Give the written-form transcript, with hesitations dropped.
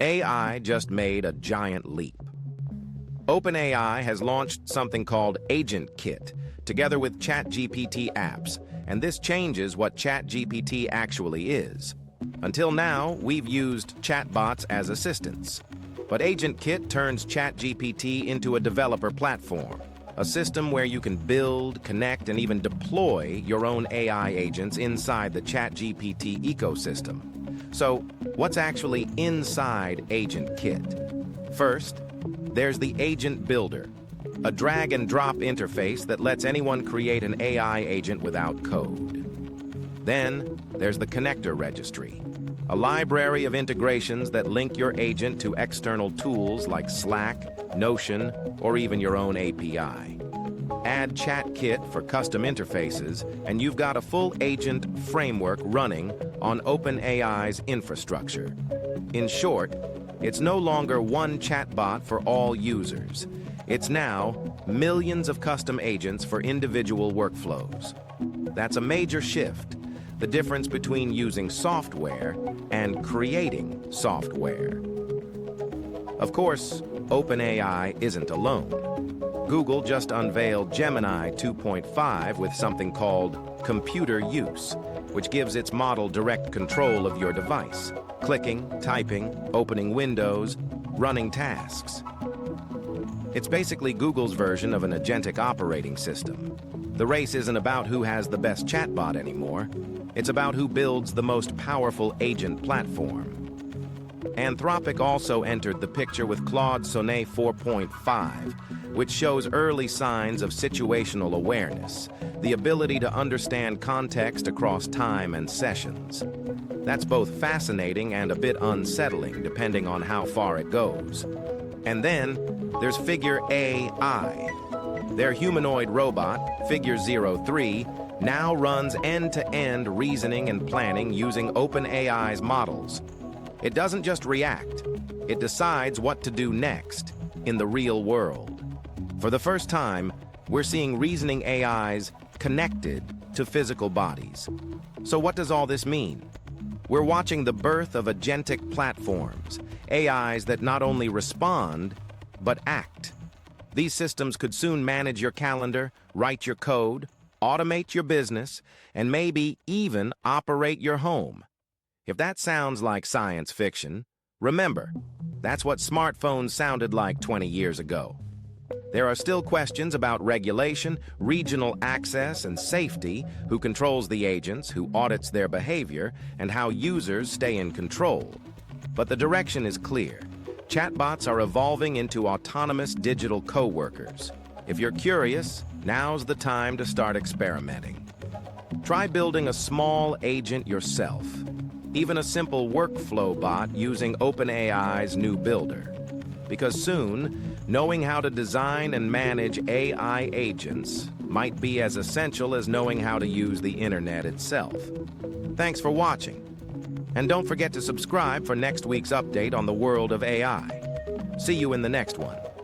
AI just made a giant leap. OpenAI has launched something called AgentKit, together with ChatGPT Apps, and this changes what ChatGPT actually is. Until now, we've used chatbots as assistants. But AgentKit turns ChatGPT into a developer platform, a system where you can build, connect, and even deploy your own AI agents inside the ChatGPT ecosystem. So, what's actually inside AgentKit? First, there's the Agent Builder, a drag-and-drop interface that lets anyone create an AI agent without code. Then, there's the Connector Registry, a library of integrations that link your agent to external tools like Slack, Notion, or even your own API. Add ChatKit for custom interfaces, and you've got a full agent framework running on OpenAI's infrastructure. In short, it's no longer one chatbot for all users. It's now millions of custom agents for individual workflows. That's a major shift, the difference between using software and creating software. Of course, OpenAI isn't alone. Google just unveiled Gemini 2.5 with something called computer use, which gives its model direct control of your device, clicking, typing, opening windows, running tasks. It's basically Google's version of an agentic operating system. The race isn't about who has the best chatbot anymore. It's about who builds the most powerful agent platform. Anthropic also entered the picture with Claude Sonnet 4.5, which shows early signs of situational awareness, the ability to understand context across time and sessions. That's both fascinating and a bit unsettling, depending on how far it goes. And then there's Figure AI. Their humanoid robot, Figure 03, now runs end-to-end reasoning and planning using OpenAI's models. It doesn't just react, it decides what to do next in the real world. For the first time, we're seeing reasoning AIs connected to physical bodies. So what does all this mean? We're watching the birth of agentic platforms, AIs that not only respond, but act. These systems could soon manage your calendar, write your code, automate your business, and maybe even operate your home. If that sounds like science fiction, remember, that's what smartphones sounded like 20 years ago. There are still questions about regulation, regional access, and safety, who controls the agents, who audits their behavior, and how users stay in control. But the direction is clear. Chatbots are evolving into autonomous digital coworkers. If you're curious, now's the time to start experimenting. Try building a small agent yourself, even a simple workflow bot using OpenAI's new builder. Because soon, knowing how to design and manage AI agents might be as essential as knowing how to use the internet itself. Thanks for watching. And don't forget to subscribe for next week's update on the world of AI. See you in the next one.